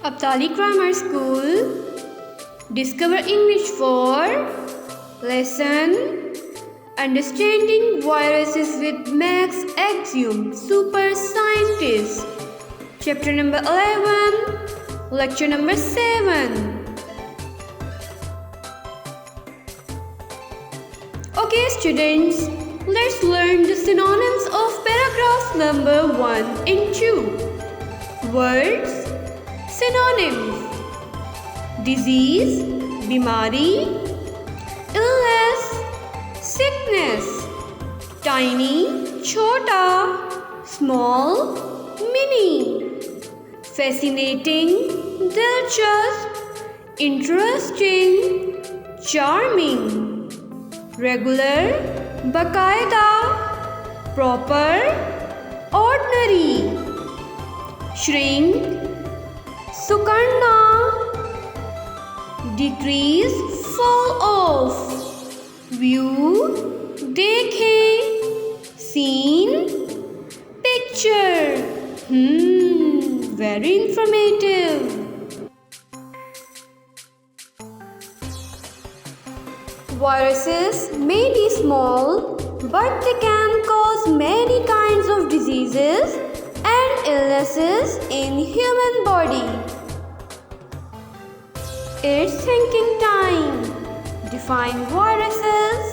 Abdali Grammar School. Discover English for Lesson Understanding Viruses with Max Axiom Super Scientist. Chapter number 11. Lecture number 7. Okay students, let's learn the synonyms of paragraph number 1 and 2. Words. Synonyms: disease, bimari, illness, sickness. Tiny, chota, small, mini. Fascinating, dilchasp, interesting, charming. Regular, baqaida, proper, ordinary. Shrink, sukarna, decrease, fall off. View, dekhe, seen, picture. Very informative. Viruses may be small, but they can cause many kinds of diseases and illnesses in human body. It's thinking time. Define viruses.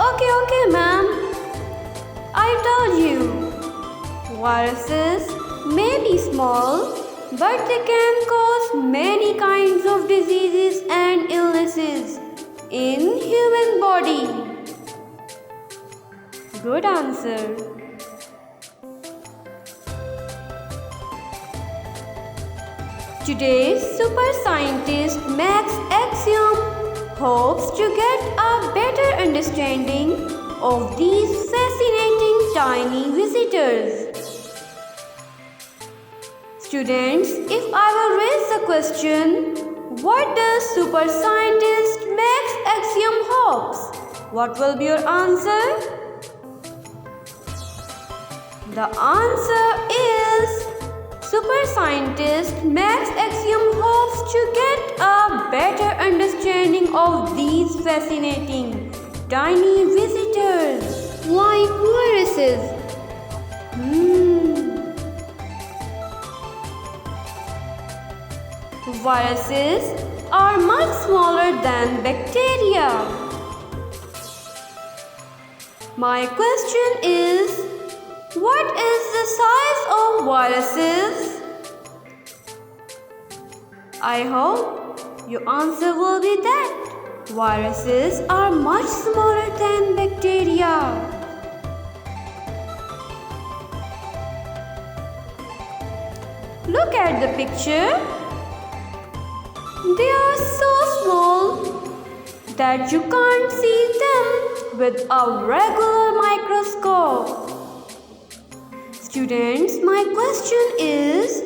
Okay, ma'am. I told you. Viruses may be small, but they can cause many kinds of diseases and illnesses in human body. Good answer. Today's super scientist Max Axiom hopes to get a better understanding of these fascinating tiny visitors. Students, if I will raise the question, what does super scientist Max Axiom hopes? What will be your answer? The answer is super scientist Max Axiom hopes to get a better understanding of these fascinating tiny visitors like viruses. Viruses are much smaller than bacteria. My question is, what is the size of viruses? I hope your answer will be that viruses are much smaller than bacteria. Look at the picture. They are so small that you can't see them with a regular microscope. Students, my question is,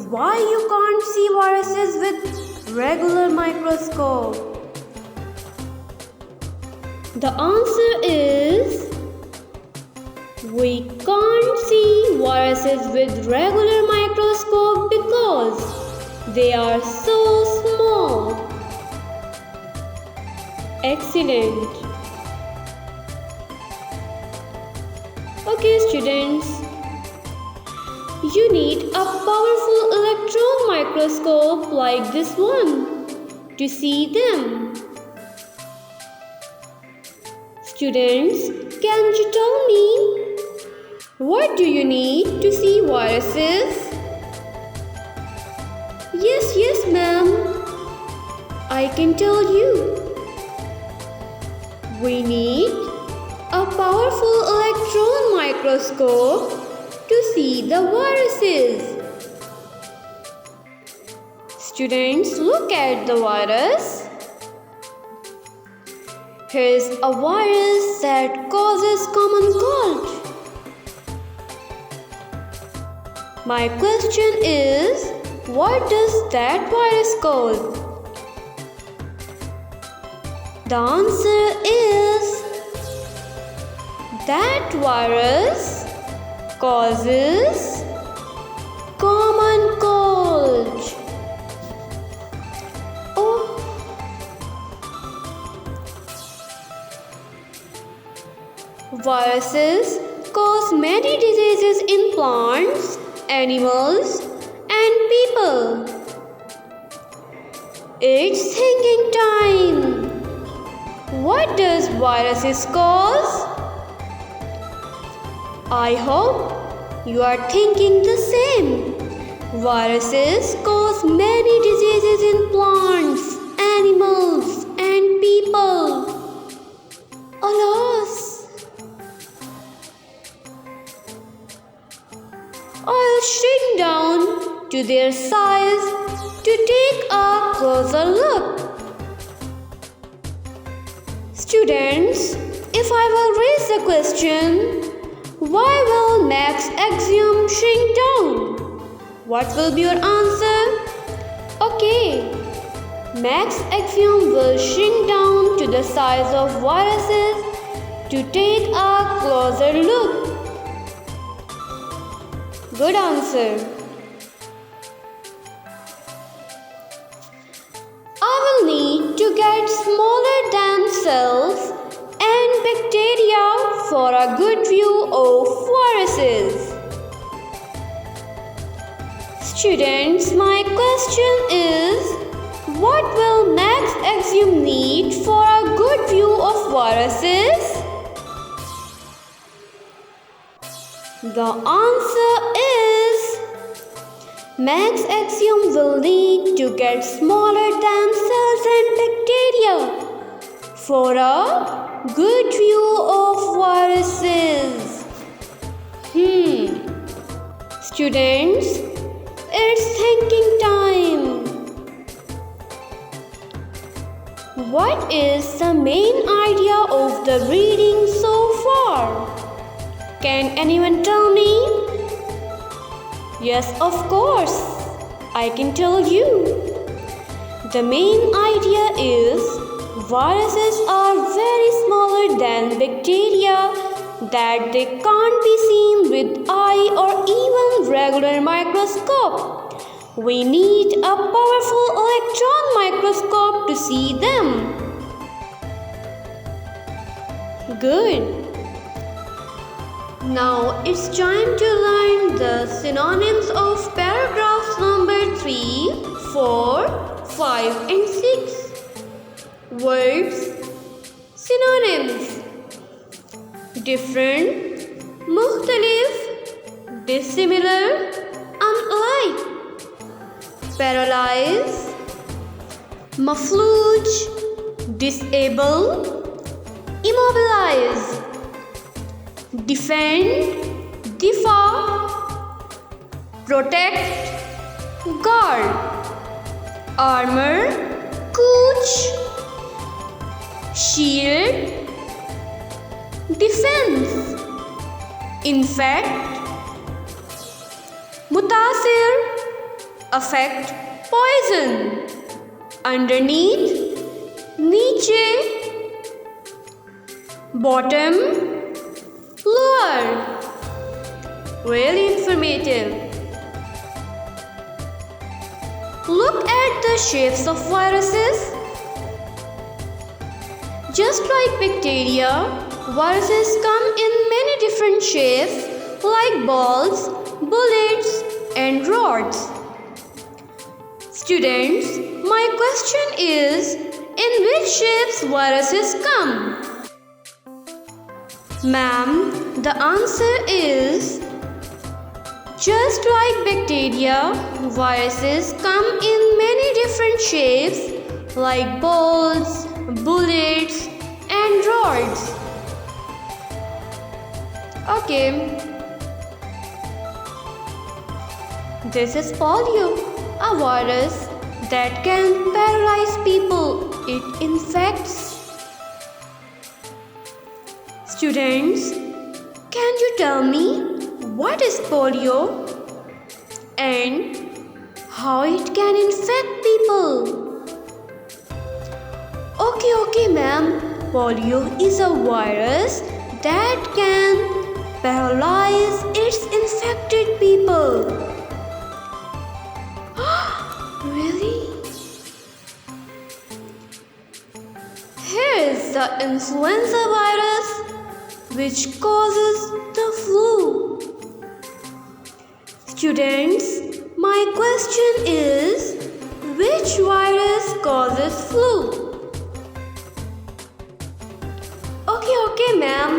why you can't see viruses with regular microscope? The answer is, we can't see viruses with regular microscope because they are so small. Excellent. Okay, students. You need a powerful electron microscope like this one to see them. Students, can you tell me, what do you need to see viruses? Yes, ma'am. I can tell you. We need a powerful electron microscope to see the viruses. Students, look at the virus. Here's a virus that causes common cold. My question is, what does that virus cause? The answer is, that virus causes common Viruses cause many diseases in plants, animals, and people. It's thinking time. What does viruses cause? I hope you are thinking the same. Viruses cause many diseases in plants, animals, and people. Alas! I'll shrink down to their size to take a closer look. Students, if I will raise the question, why will Max Axiom shrink down? What will be your answer? Okay, Max Axiom will shrink down to the size of viruses to take a closer look. Good answer. I will need to get smaller than cells and bacteria for a good view of viruses. Students, my question is, what will Max Axiom need for a good view of viruses? The answer is Max Axiom will need to get smaller than cells and bacteria for a good view of viruses. Students, it's thinking time. What is the main idea of the reading so far? Can anyone tell me? Yes, of course, I can tell you. The main idea is viruses are very smaller than bacteria, that they can't be seen with eye or even regular microscope. We need a powerful electron microscope to see them. Good. Now it's time to learn the synonyms of paragraphs number 3, 4, 5 and 6. Words. Synonyms. Different, mukhtalif, dissimilar, unlike. Paralyze, mafluj, disable, immobilize. Defend, difa, protect, guard. Armor, couch, shield, defense. Infect, mutasir, affect, poison. Underneath, niche, bottom, lower. Really informative. Look at the shapes of viruses. Just like bacteria, viruses come in many different shapes like balls, bullets, and rods. Students, my question is, in which shapes viruses come? Ma'am, the answer is, just like bacteria, viruses come in many different shapes like balls, bullets, and rods. Okay. This is polio, a virus that can paralyze people. It infects. Students, can you tell me what is polio and how it can infect people? Okay, ma'am. Polio is a virus that can paralyze its infected people. Really? Here is the influenza virus which causes the flu? Students, my question is, which virus causes flu? Okay, ma'am.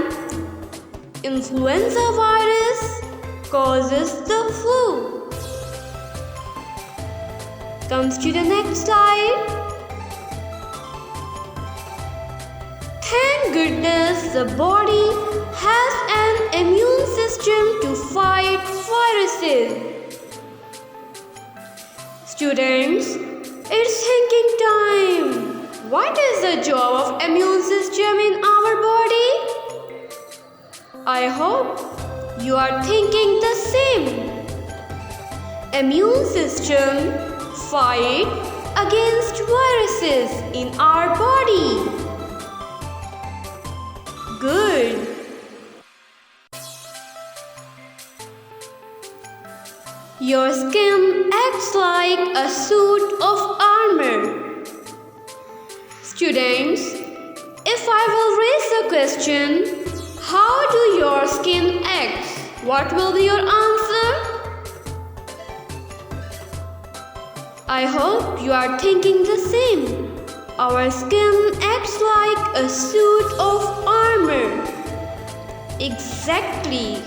Influenza virus causes the flu. Comes to the next slide. Thank goodness the body has an immune system to fight viruses. Students, it's thinking time. What is the job of immune system in our body? I hope you are thinking the same. Immune system fight against viruses in our body. Good. Your skin acts like a suit of armor. Students, if I will raise a question, how do your skin act? What will be your answer? I hope you are thinking the same. Our skin acts like a suit of armor. Exactly.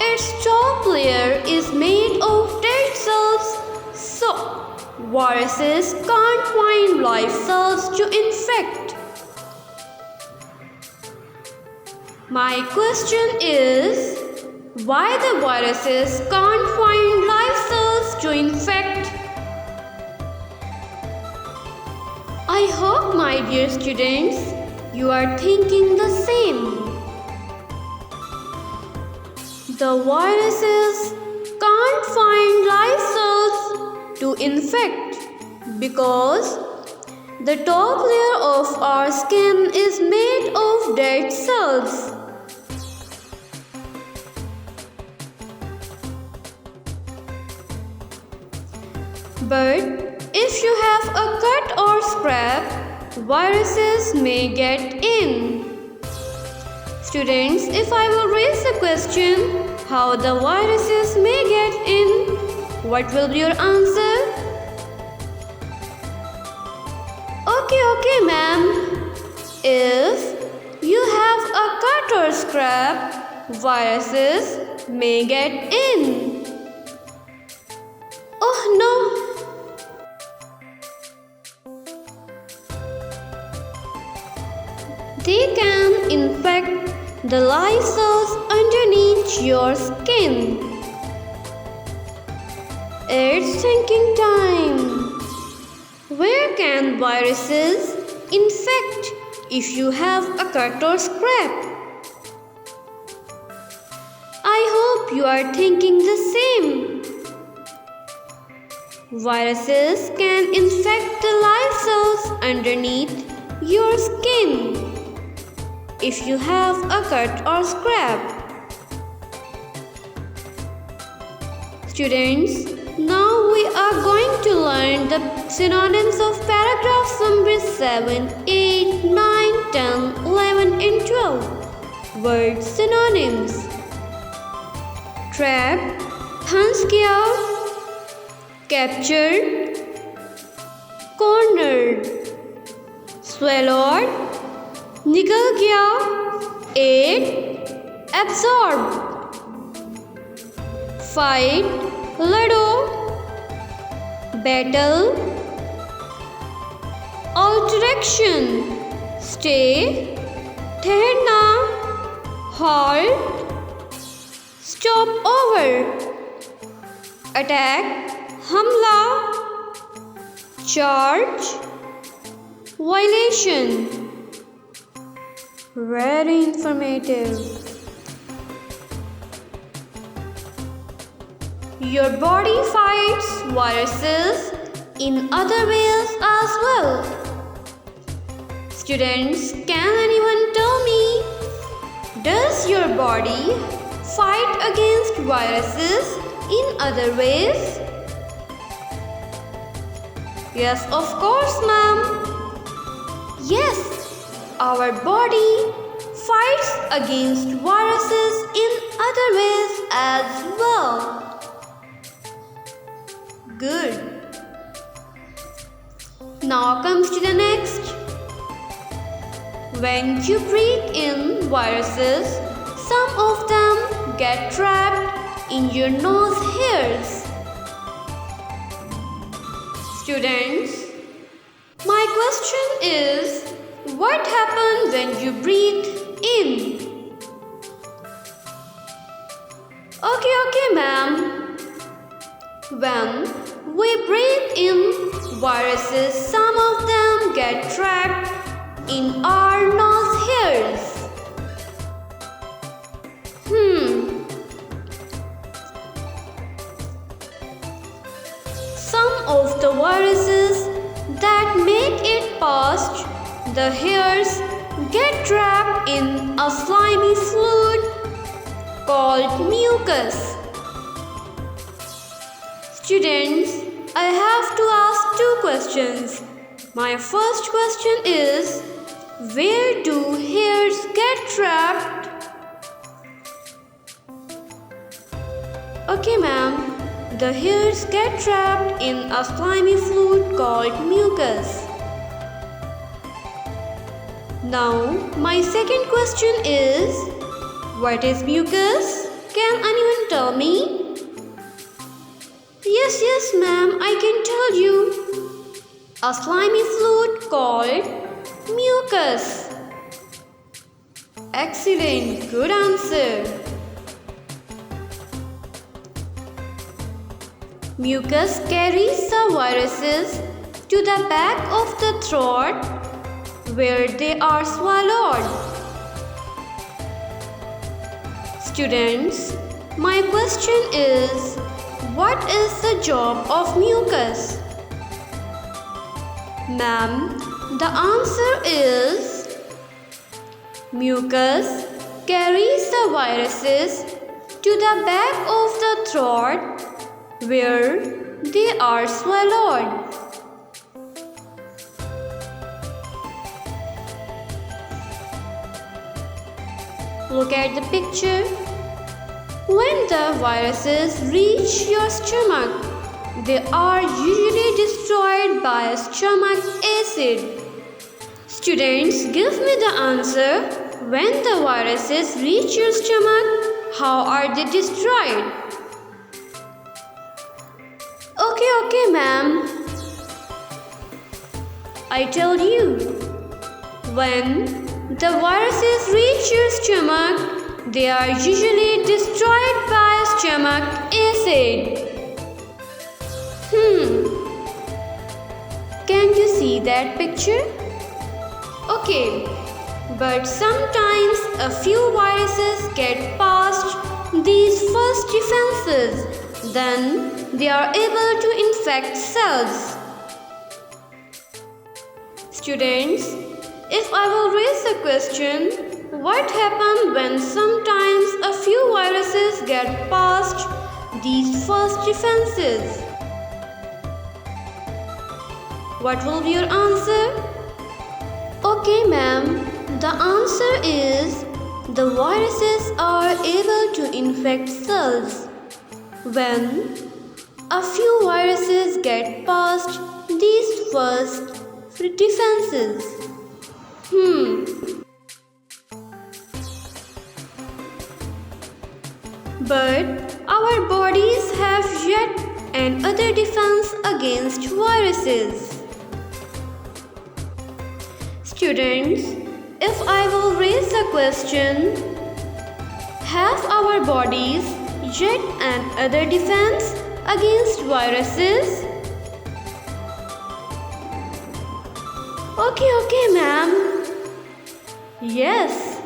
Its top layer is made of dead cells, so viruses can't find live cells to infect. My question is, why the viruses can't find live cells to infect? I hope, my dear students, you are thinking the same. The viruses can't find live cells to infect because the top layer of our skin is made of dead cells. But if you have a cut or scrap, viruses may get in. Students, if I will raise a question, how the viruses may get in, what will be your answer? Okay, ma'am. If you have a cut or scrap, viruses may get in. Oh no! They can infect the live cells underneath your skin. It's thinking time. Where can viruses infect if you have a cut or scrap? I hope you are thinking the same. Viruses can infect the live cells underneath your skin if you have a cut or scrap. Students, now we are going to learn the synonyms of paragraphs numbers 7, 8, 9, 10, 11 and 12. Word synonyms: trap, फंस गया, captured, cornered, swallowed, निकल गया, ate, absorbed, fight, लड़ो, battle, alteration, stay, ठहरना, halt, stop over, attack, हमला, charge, violation. Very informative. Your body fights viruses in other ways as well. Students, can anyone tell me, does your body fight against viruses in other ways? Yes, of course, ma'am. Yes, our body fights against viruses in other ways as well. Good. Now comes to the next. When you breathe in viruses, some of them get trapped in your nose hairs. Students, my question is, what happens when you breathe in? Okay, ma'am. When we breathe in viruses, some of them get trapped in our nose hairs. Some of the viruses that make it past the hairs get trapped in a slimy fluid called mucus. Students, I have to ask two questions. My first question is, where do hairs get trapped? Okay, ma'am. The hairs get trapped in a slimy fluid called mucus. Now, my second question is, what is mucus? Can anyone tell me? Yes, ma'am, I can tell you. A slimy fluid called mucus. Excellent, good answer. Mucus carries the viruses to the back of the throat where they are swallowed. Students, my question is, what is the job of mucus? Ma'am, the answer is, mucus carries the viruses to the back of the throat where they are swallowed. Look at the picture. When the viruses reach your stomach, they are usually destroyed by stomach acid. Students, give me the answer. When the viruses reach your stomach, how are they destroyed? Okay, ma'am. I tell you. When the viruses reach your stomach, they are usually destroyed by stomach acid. Can you see that picture? Okay, but sometimes a few viruses get past these first defenses. Then they are able to infect cells. Students, if I will raise a question, what happens when sometimes a few viruses get past these first defenses? What will be your answer? Okay, ma'am, the answer is the viruses are able to infect cells when a few viruses get past these first defenses. But our bodies have yet another defense against viruses. Students, if I will raise a question, have our bodies yet another defense against viruses? Okay, ma'am. Yes,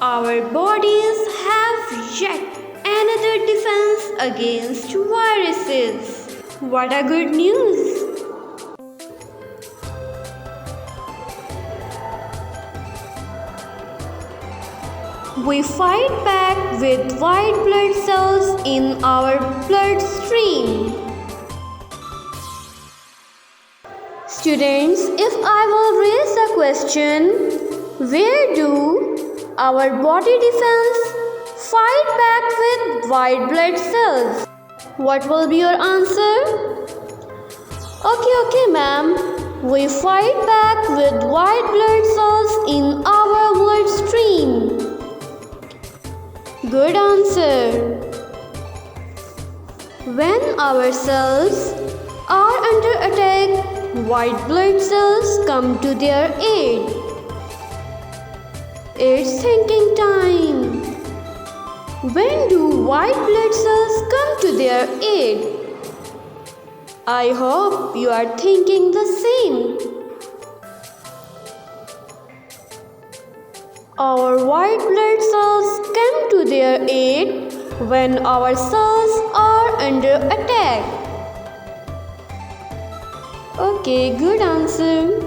our bodies have yet another defense against viruses. What a good news! We fight back with white blood cells in our bloodstream. Students, if I will raise a question, where do our body defense fight back with white blood cells? What will be your answer? Okay, ma'am. We fight back with white blood cells in our bloodstream. Good answer. When our cells are under attack, white blood cells come to their aid. It's thinking time. When do white blood cells come to their aid? I hope you are thinking the same. Our white blood cells come to their aid when our cells are under attack. Okay, good answer.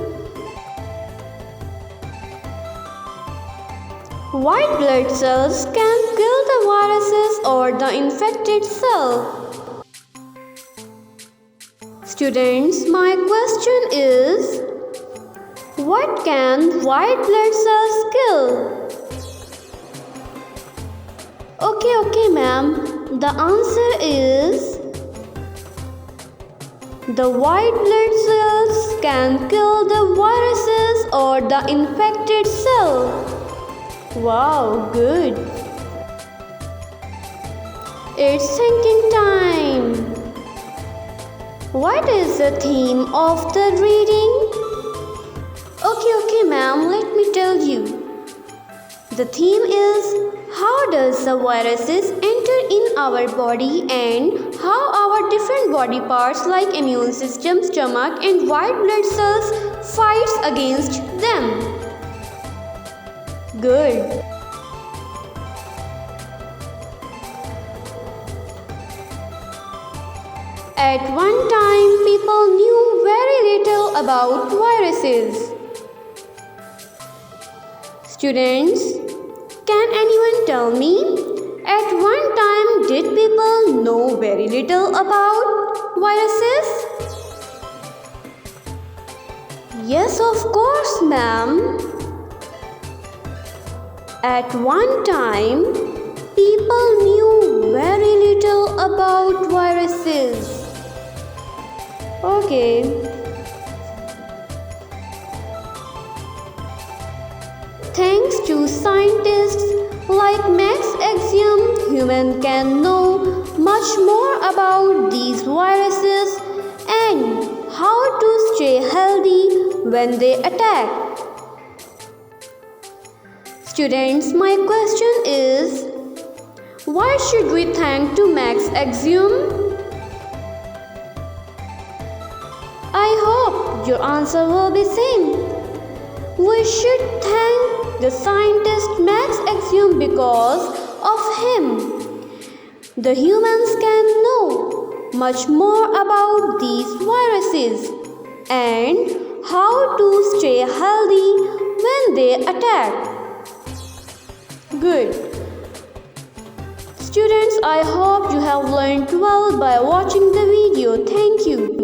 White blood cells can kill the viruses or the infected cell. Students, my question is, what can white blood cells kill? Okay, ma'am. The answer is, the white blood cells can kill the viruses or the infected cell. Wow, good. It's thinking time. What is the theme of the reading? Okay, ma'am, let me tell you. The theme is, how does the viruses enter in our body and how our different body parts like immune system, stomach and white blood cells fights against them. Good. At one time, people knew very little about viruses. Students, can anyone tell me, at one time did people know very little about viruses? Yes, of course, ma'am. At one time, people knew very little about viruses. Okay. Thanks to scientists like Axiom, humans can know much more about these viruses and how to stay healthy when they attack. Students, my question is, why should we thank to Axiom? I hope your answer will be same. We should thank the scientist Axiom because of him. The humans can know much more about these viruses and how to stay healthy when they attack. Good. Students, I hope you have learned well by watching the video. Thank you.